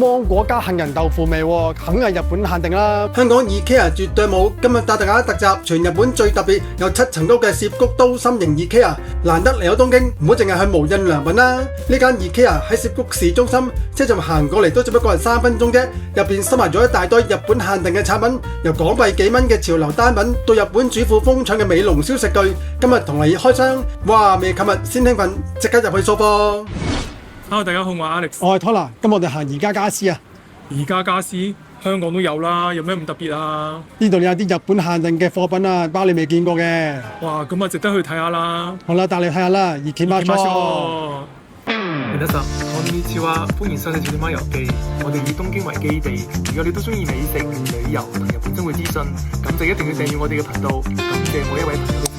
芒果加杏仁豆腐味喎，梗係日本限定啦。香港 IKEA 絕對冇，今日帶大家特集全日本最特別有7層高嘅涉谷刀心型 IKEA， 難得嚟到東京，唔好淨係去無印良品啦。呢間 IKEA 喺涉谷市中心，車站行過嚟都只不過係3分鐘啫。入邊收埋咗一大堆日本限定嘅產品，由港幣幾蚊嘅潮流單品，到日本主婦瘋搶嘅美濃燒食具。今日同你開箱，哇！未琴日先興奮，即刻入去掃貨。Hello， 大家好，我係 Alex， 我係 Tonla， 今日我哋行宜家家私啊。宜家家私香港都有啦，有咩咁特別啊？呢度有啲日本限定嘅貨品啊，包你未見過嘅。哇，咁啊值得去睇下啦。好啦，帶你睇下啦，行きましょう。皆さん、こんにちは，歡迎收睇《小貓遊記》。我哋以東京為基地，如果你都中意美食、旅遊同日本生活資訊，咁就一定要訂閱我哋嘅頻道。感謝每一位朋友嘅支持。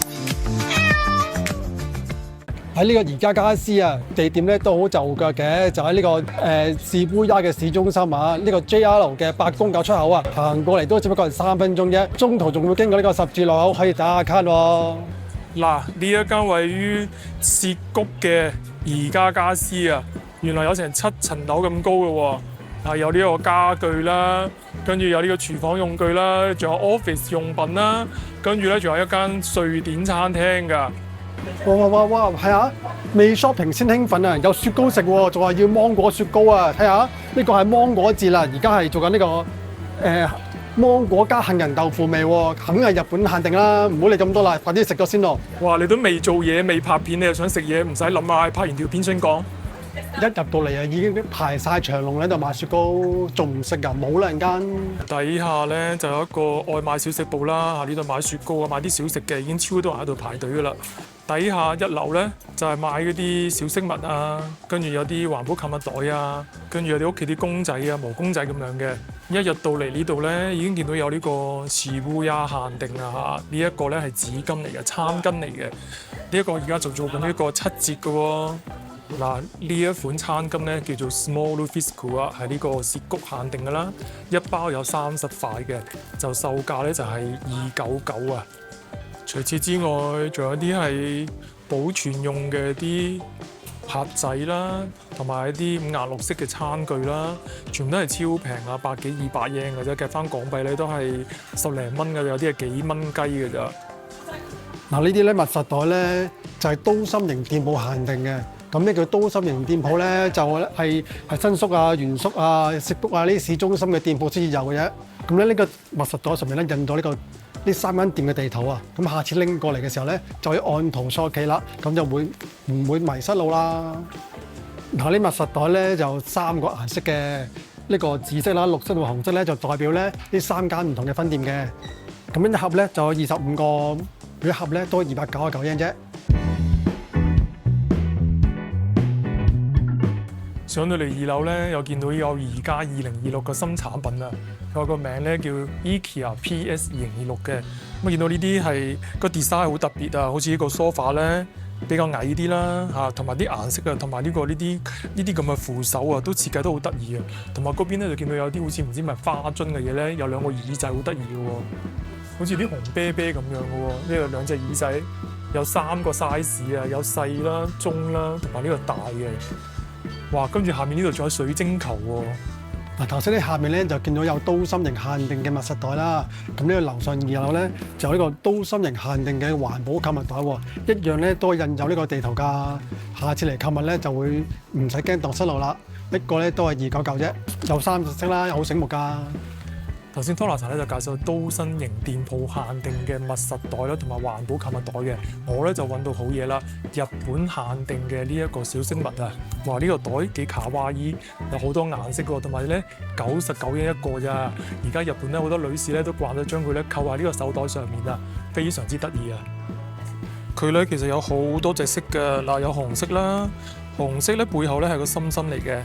喺呢個宜家家私啊，地點咧都好就腳嘅，就喺呢個澀谷嘅市中心啊，呢個 JR 嘅八公九出口啊，行過嚟都只不過係3分鐘啫，中途仲會經過呢個十字路口，可以打下卡喎。嗱，呢一間位於澀谷嘅宜家家私啊，原來有成7層樓咁高嘅喎。啊，有呢個家具啦，跟住有呢個廚房用具啦，仲有 office 用品啦，跟住咧仲有一間瑞典餐廳㗎。哇！係啊，未 shopping 先興奮啊！有雪糕食喎，仲話要芒果雪糕啊！睇下呢個係芒果節啦，而家係做緊呢個芒果加杏仁豆腐味喎，梗係日本限定啦！唔好理咁多啦，快啲食咗先咯！哇！你都未做嘢，未拍片，你又想食嘢，唔使諗啊！拍完條片先講。一入到嚟啊，已經排晒長龍喺度買雪糕，仲唔食㗎？冇啦，陣間。底下咧就有一個外賣小食部啦，呢度買雪糕啊，買啲小食嘅，已經超多人喺度排隊㗎啦。底下一樓咧就係買嗰啲小飾物啊，跟住有啲環保購物袋啊，跟住有啲屋企啲公仔啊、毛公仔咁樣嘅。一入到嚟呢度咧，已經見到有呢個澀谷限定啊嚇，呢一個咧係紙巾嚟嘅，餐巾嚟嘅。呢一個而家就做緊呢個7折嘅喎。嗱，呢一款餐巾咧叫做 Small Lufiskua 啊，係呢個澀谷限定嘅啦，一包有30塊嘅，就售價咧就係299啊。除此之外，仲有啲係保存用嘅啲盒仔啦，同埋一啲五顏六色嘅餐具啦，全部都係超平啊，100幾200yen嘅啫，計翻港幣咧都係10零蚊嘅，有啲係幾蚊雞嘅咋。嗱，呢啲咧密實袋咧就係刀心型店鋪限定嘅。咁呢個刀心型店鋪咧就係新宿啊、原宿啊、澀谷啊呢啲市中心嘅店鋪先至有嘅啫。咁咧呢個密實袋上面咧印到呢3間店嘅地圖啊。咁下次拎過嚟嘅時候咧，就可以按圖索驥啦，咁就唔會迷失路啦。嗱，呢密實袋咧就3個顏色嘅，呢個紫色啦、綠色同紅色咧就代表咧呢3間唔同嘅分店嘅。咁樣一盒咧就有25個，每一盒咧都299 yen 啫。上到嚟2樓咧，又見到有宜家2026嘅新產品啊！佢個名咧叫 IKEA PS 2026嘅。咁見到呢啲係個 design 好特別啊，好似呢個 sofa 咧比較矮啲啦嚇，同埋啲顏色啊，同埋呢啲咁嘅扶手啊，都設計得好得意啊！同埋嗰邊咧就見到有啲好似唔知咪花樽嘅嘢咧，有2個耳仔好得意嘅喎，好似啲紅啤啤咁樣嘅喎。呢個2隻耳仔有3個 size 啊，有細啦、中啦，同埋呢個大嘅。哇！跟住下面呢度仲有水晶球喎。嗱，頭先呢下面咧就見到有刀心型限定嘅密實袋啦。咁呢個樓上2樓咧就有呢個刀心型限定嘅環保購物袋喎，一樣咧都印有呢個地圖㗎。下次嚟購物咧就會唔使驚蕩失路啦。一個咧都係299啫，有3色啦，好醒目㗎。頭先 Tonla 咧就介紹刀心型店鋪限定嘅密實袋啦，同埋環保購物袋嘅。我咧就揾到好嘢啦，日本限定嘅呢一個小飾物啊！哇，呢個袋幾卡哇伊，有好多顏色喎，同埋咧99 yen 一個咋。而家日本咧好多女士咧都慣咗將佢咧扣喺呢個手袋上面啊，非常之得意啊！佢咧其實有好多隻色嘅，嗱，有紅色啦，紅色咧背後咧係個心心嚟嘅。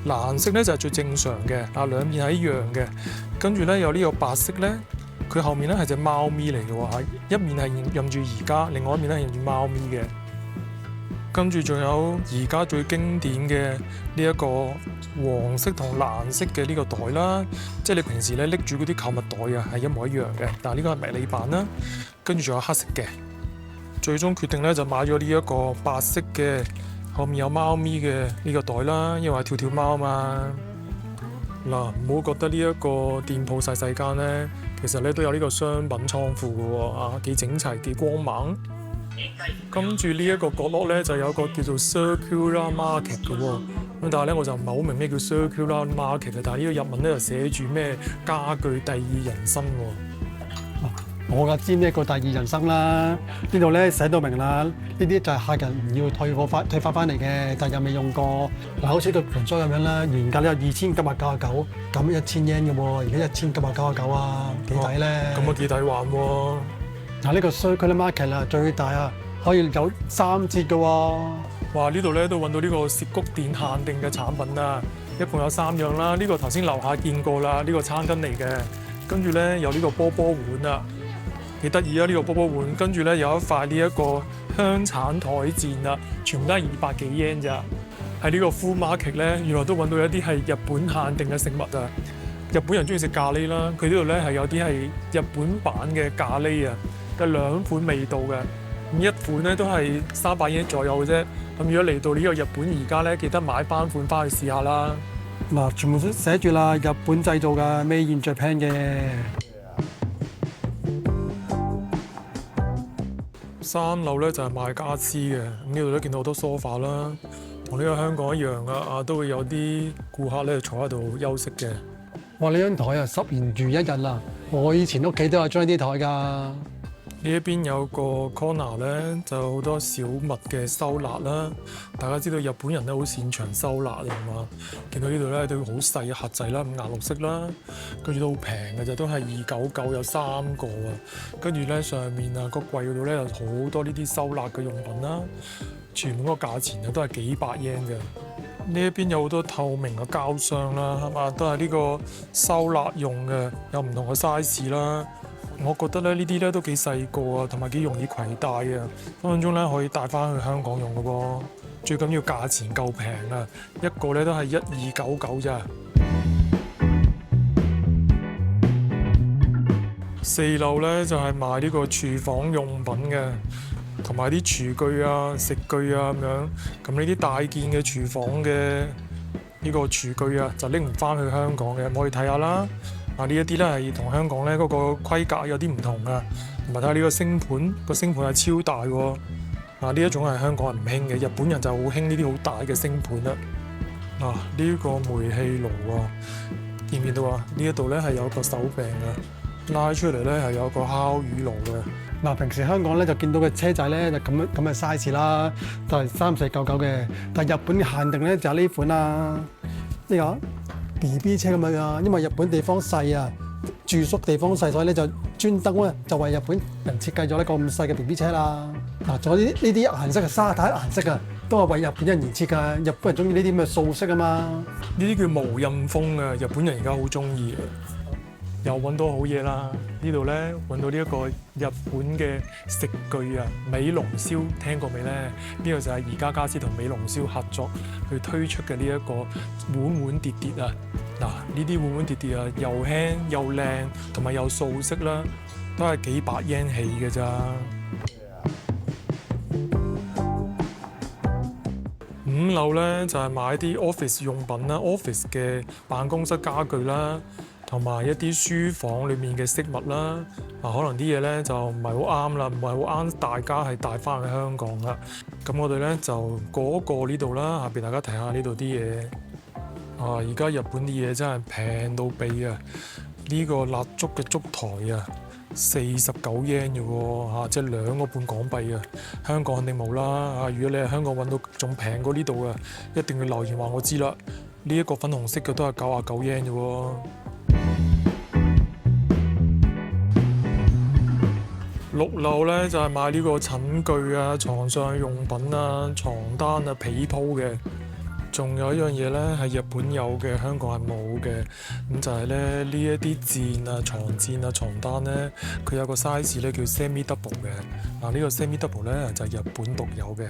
藍色咧就係最正常嘅，嗱，兩面係一樣嘅。跟住咧有呢個白色咧，佢後面咧係隻貓咪嚟嘅喎，一面係印住宜家，另外一面咧係印住貓咪嘅。跟住仲有宜家最經典嘅呢一個黃色同藍色嘅呢個袋啦，即係你平時咧拎住嗰啲購物袋啊係一模一樣嘅，但係呢個係迷你版啦。跟住仲有黑色嘅，最終決定咧就買咗呢一個白色嘅。後面有貓咪嘅呢個袋啦，因為係跳跳貓嘛。嗱，唔好覺得呢一個店鋪細細間咧，其實咧都有呢個商品倉庫嘅喎，啊幾整齊幾光猛。跟住呢一個角落咧就有個叫做 Circular Market 嘅喎，咁但係咧我就唔係好明咩叫 Circular Market 嘅，但係呢個日文咧就寫住咩家具第二人生喎。我梗知呢一個第二人生啦，呢度咧寫到明啦，呢啲就係客人唔要退翻翻嚟嘅，但又未用過。嗱，好似個盆栽咁樣啦，原價咧有2999，咁1000 yen 嘅喎，而家1999啊，幾抵咧？咁啊幾抵玩喎！嗱，呢個 Circular Market 啦，最大啊，可以有3折嘅喎。哇！呢度咧都揾到呢個涉谷店限定嘅產品啦，一共有3樣啦。呢個頭先樓下見過啦，呢個餐巾嚟嘅。跟住咧有呢個波波碗啦，幾得意啊！呢個波波碗，跟住咧有一塊呢一個香橙台墊啦，全部都係200幾 yen 咋。喺呢個 Full Market 咧，原來都揾到一啲係日本限定嘅食物啊！日本人中意食咖喱啦，佢呢度咧係有啲係日本版嘅咖喱啊，有2款味道嘅。咁一款咧都係300 yen 左右嘅啫。咁如果嚟到呢個日本而家咧，記得買翻款翻去試下啦。嗱，全部都寫住啦，日本製造嘅 Made in Japan 嘅。3樓咧就係賣家私嘅，咁呢度都見到好多 sofa 啦，同呢個香港一樣啊，都會有啲顧客咧坐喺度休息嘅。哇！呢張台啊，10年如一日啦，我以前屋企都有張呢啲台㗎。呢一邊有個 corner 咧，就有好多小物嘅收納啦。大家知道日本人咧好擅長收納啊嘛，見到呢度咧都好細嘅盒仔啦，咁顏綠色啦，跟住都好平嘅啫，都係299有3個啊。跟住咧上面啊個櫃嗰度咧有好多呢啲收納嘅用品啦，全部個價錢啊都係幾百 yen 嘅。呢一邊有好多透明嘅膠箱啦，係嘛，都係呢個收納用嘅，有唔同嘅 size 啦。我覺得咧呢啲咧都幾細個啊，同埋幾容易攜帶啊，分分鐘咧可以帶翻去香港用嘅喎。最緊要價錢夠平啊，一個咧都係1299咋。4樓咧就係賣呢個廚房用品嘅，同埋啲廚具啊、食具啊咁樣。咁呢啲大件嘅廚房嘅呢個廚具啊，就拎唔翻去香港嘅，可以睇下啦。呢一啲咧係同香港咧嗰個規格有啲唔同啊，同埋睇下呢個星盤，個星盤係超大喎。呢一種係香港人唔興嘅，日本人就好興呢啲好大嘅星盤啦。呢個煤氣爐啊，見唔見到啊？呢一度咧係有個手柄嘅，拉出嚟咧係有個烤魚爐嘅。嗱，平時香港咧就見到嘅車仔咧就咁嘅 size 啦，就係3499嘅。但係日本嘅限定咧就係呢款啦，呢個。BB 車咁樣啊，因為日本地方細啊，住宿地方細，所以咧就專登咧就為日本人設計咗一個咁細嘅 BB 車啦。嗱，仲有呢啲顏色嘅沙灘顏色啊，都係為日本人而設㗎。日本人中意呢啲咁嘅素色啊嘛。呢啲叫無印風啊，日本人而家好中意啊。又揾到好嘢啦！呢度咧揾到呢一個日本嘅食具啊，美濃燒聽過未咧？呢個就係宜家家私同美濃燒合作去推出嘅呢一個碗碗碟碟啊！嗱，呢啲碗碗碟碟啊，又輕又靚，同埋又素色啦，都係幾百 yen 起嘅咋。5樓咧就係買啲 office 用品啦 ，office 嘅辦公室家具啦。同埋一啲書房裏面嘅飾物啦，可能啲嘢咧就唔係好啱啦，唔係好啱大家係帶翻去香港啦。咁我哋咧就過一過呢度啦，下邊大家睇下呢度啲嘢。而家日本啲嘢真係平到痹啊！呢個蠟燭嘅燭台啊，49 yen 嘅喎，即係2個半港幣啊！香港肯定冇啦。如果你喺香港揾到仲平過呢度啊，一定要留言話我知啦。呢一個粉紅色嘅都係99 yen 嘅喎。6樓咧就係買呢個寢具啊、床上用品啊、床單啊、被鋪嘅。仲有一樣嘢咧係日本有嘅，香港係冇嘅。咁就係咧呢一啲墊啊、床墊啊、床單咧，佢有個 size 咧叫 semi double 嘅。呢個 semi double 咧就係日本獨有嘅。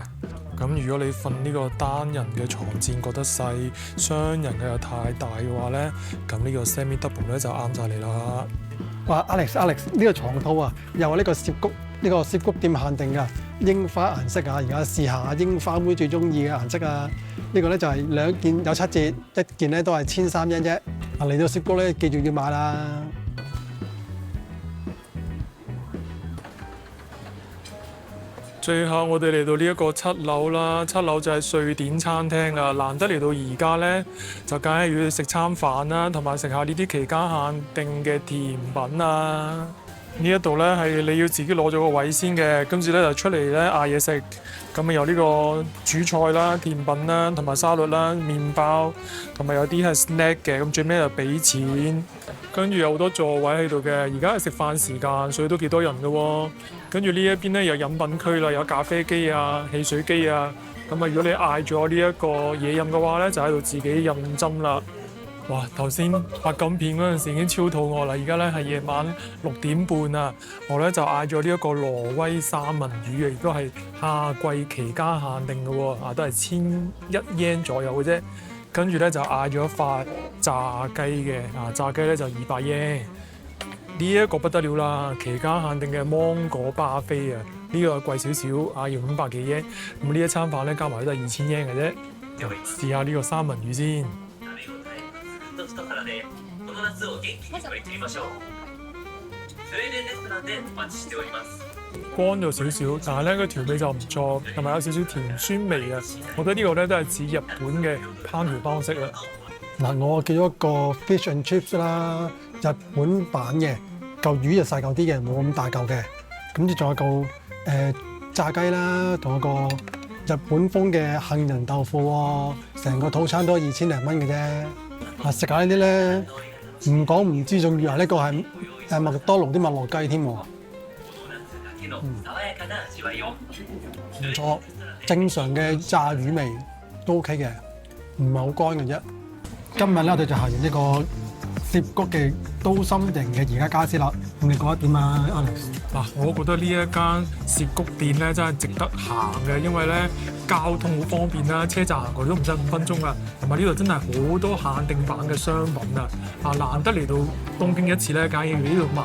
咁如果你瞓呢個單人嘅床墊覺得細，雙人嘅又太大嘅話咧，咁呢個 semi double 咧就啱晒你啦。哇 Alex 呢個床套啊，又係呢個涉谷店限定㗎。呢櫻花顏色啊！而家試下櫻花妹最中意嘅顏色啊！呢個咧就係兩件有7折，一件咧都係1300yen啫。啊，嚟到涉谷咧，記住要買啦！最後我哋嚟到呢一個7樓啦，7樓就係瑞典餐廳啦。難得嚟到而家呢，就梗係要食餐飯啦，同埋食下呢啲期間限定嘅甜品啊！呢一度呢，係你要自己攞咗個位先嘅，跟住呢，就出嚟呢嗌嘢食。咁啊有呢個主菜啦、甜品啦、同埋沙律啦、麵包，同埋有啲係 snack 嘅。咁最尾就俾錢，跟住有好多座位喺度嘅。而家係食飯時間，所以都幾多人嘅喎。跟住呢一邊呢，有飲品區啦，有咖啡機啊、汽水機啊。咁啊如果你嗌咗呢一個嘢飲嘅話呢，就喺度自己飲針啦。哇！頭先拍緊片嗰陣時已經超肚餓啦，而家咧係夜晚6點半啊，我咧就嗌咗呢一個挪威三文魚啊，亦都係夏季期間限定嘅喎，啊都係1100 yen 左右嘅啫。跟住咧就嗌咗一塊炸雞嘅，啊炸雞咧就200 yen。呢一個不得了啦，期間限定嘅芒果巴菲啊，呢個貴少少啊，要500幾 yen。咁呢一餐飯咧加埋都係2000 yen 嘅啫。試下呢個三文魚先。乾咗少少，但係咧個調味就唔錯，同埋有少少甜酸味嘅。我覺得呢個咧都係似日本嘅烹調方式啦。嗱，我叫咗個 fish and chips 啦，日本版嘅，嚿魚就細嚿啲嘅，冇咁大嚿嘅。咁就仲有嚿炸雞啦，同一個日本風嘅杏仁豆腐喎，成個套餐都2000零蚊嘅啫。啊，食下呢啲咧，唔講唔知，仲以為呢個係麥當勞啲麥樂雞添喎。唔錯，正常嘅炸魚味都 OK 嘅，唔係好乾嘅啫。今日咧我哋就行完呢個涉谷嘅都心型嘅宜家家私啦。咁你覺得點啊 ，Alex？嗱，我覺得呢一間涉谷店咧真係值得行嘅，因為咧交通好方便啦，車站行過都唔使5分鐘啊。同埋呢度真係好多限定版嘅商品啊！啊，難得嚟到東京一次咧，梗係要呢度買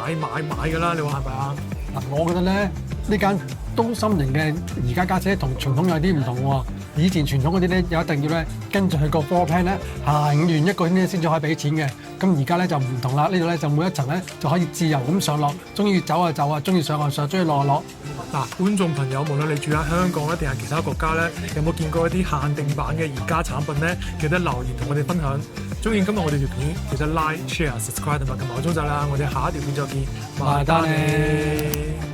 㗎啦，你話係咪啊？嗱，我覺得咧呢間都心型嘅宜家家私同傳統有啲唔同喎。以前傳統嗰啲咧，有一定要咧跟住佢個 floor plan 咧行完一個圈咧先至可以俾錢嘅。咁而家咧就唔同啦，呢度咧就每一層咧就可以自由咁上落，中意走就走啊，中意上就上，中意落就落。嗱，觀眾朋友，無論你住喺香港咧定係其他國家咧，有冇見過一啲限定版嘅宜家產品咧？記得留言同我哋分享。中意今日我哋條片，記得 like、share、subscribe 同埋撳埋個鐘仔啦。我哋下一條片再見，拜拜。